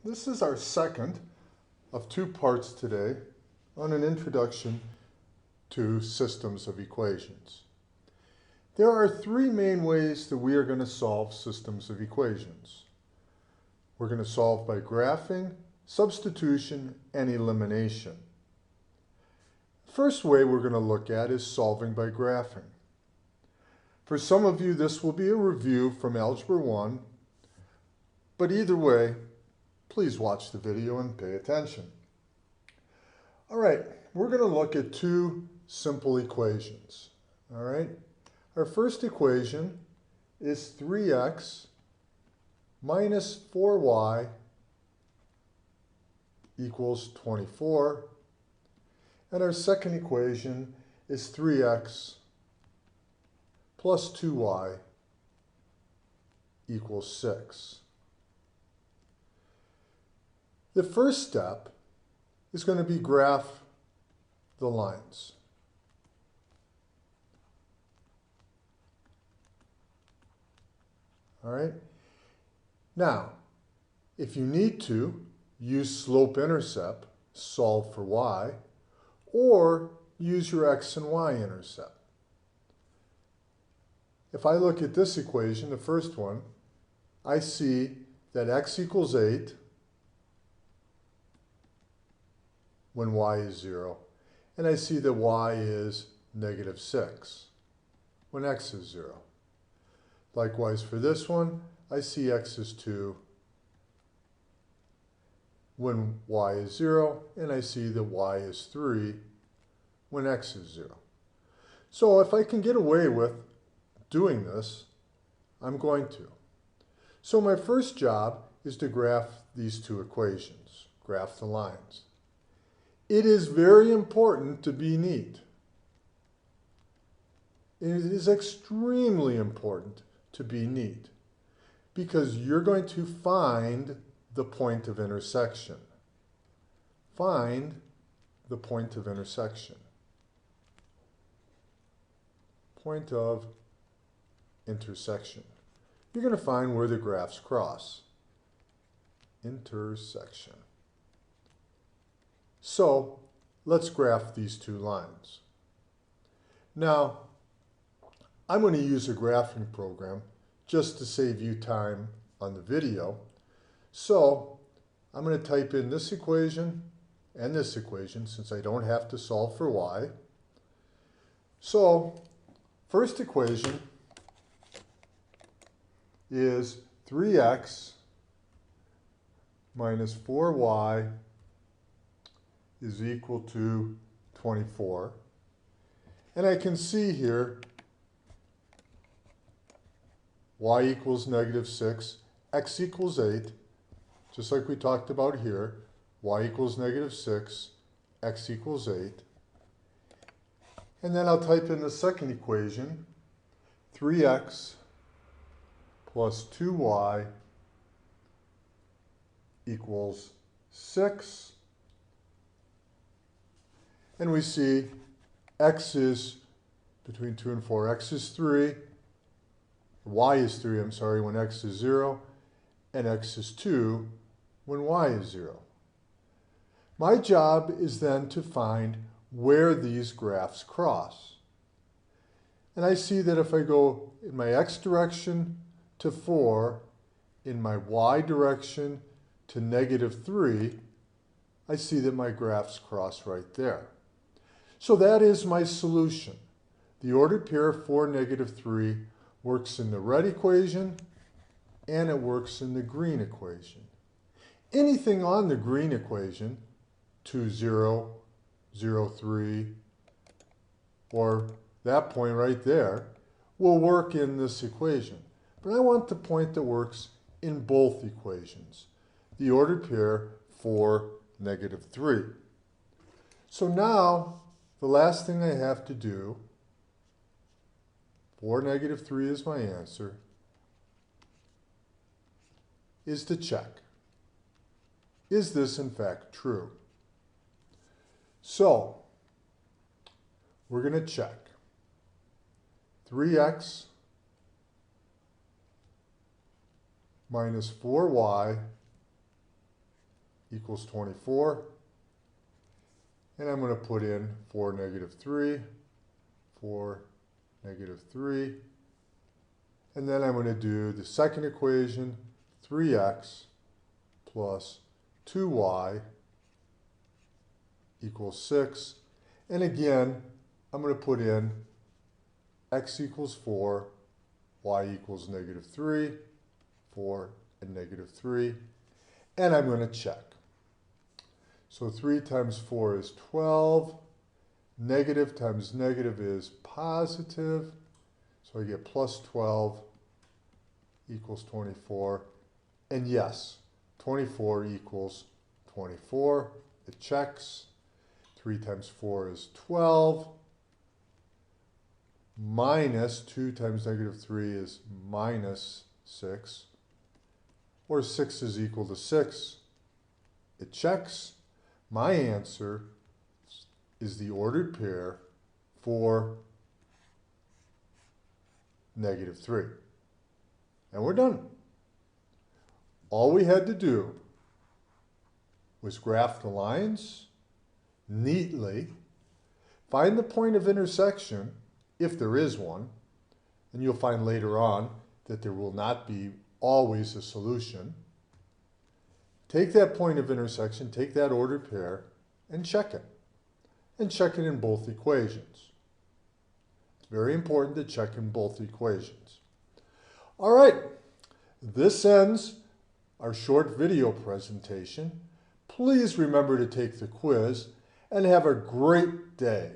This is our second of two parts today on an introduction to systems of equations. There are three main ways that we are going to solve systems of equations. We're going to solve by graphing, substitution, and elimination. The first way we're going to look at is solving by graphing. For some of you, this will be a review from Algebra 1, but either way, please watch the video and pay attention. All right, we're going to look at two simple equations. All right, our first equation is 3x minus 4y equals 24. And our second equation is 3x plus 2y equals 6. The first step is going to be graph the lines. All right. Now, if you need to, use slope-intercept, solve for y, or use your x and y intercept. If I look at this equation, the first one, I see that x equals 8 when y is 0, and I see that y is negative 6 when x is 0. Likewise for this one, I see x is 2 when y is 0, and I see that y is 3 when x is 0. So if I can get away with doing this, I'm going to. So my first job is to graph these two equations, graph the lines. It is very important to be neat. It is extremely important to be neat because you're going to find the point of intersection. Find the point of intersection. Point of intersection. You're going to find where the graphs cross. Intersection. So let's graph these two lines. Now, I'm going to use a graphing program just to save you time on the video. So I'm going to type in this equation and this equation since I don't have to solve for y. So first equation is 3x minus 4y is equal to 24. And I can see here y equals negative 6, x equals 8, just like we talked about here. Y equals negative 6, x equals 8. And then I'll type in the second equation, 3x plus 2y equals 6. And we see x is between 2 and 4. X is 3. Y is 3, I'm sorry, when x is 0. And x is 2 when y is 0. My job is then to find where these graphs cross. And I see that if I go in my x direction to 4, in my y direction to negative 3, I see that my graphs cross right there. So that is my solution. The ordered pair 4, negative 3 works in the red equation and it works in the green equation. Anything on the green equation, 2, 0, 0, 3, or that point right there, will work in this equation. But I want the point that works in both equations, the ordered pair 4, negative 3. So now, the last thing I have to do, 4, negative 3 is my answer, is to check. Is this in fact true? So, we're going to check. 3x minus 4y equals 24. And I'm going to put in 4, negative 3, 4, negative 3. And then I'm going to do the second equation, 3x plus 2y equals 6. And again, I'm going to put in x equals 4, y equals negative 3, 4 and negative 3. And I'm going to check. So 3 times 4 is 12. Negative times negative is positive. So I get plus 12 equals 24. And yes, 24 equals 24. It checks. 3 times 4 is 12. Minus 2 times negative 3 is minus 6. Or 6 is equal to 6. It checks. My answer is the ordered pair for negative 3. And we're done. All we had to do was graph the lines neatly, find the point of intersection, if there is one, and you'll find later on that there will not be always a solution. Take that point of intersection, take that ordered pair, and check it. And check it in both equations. It's very important to check in both equations. All right, this ends our short video presentation. Please remember to take the quiz and have a great day.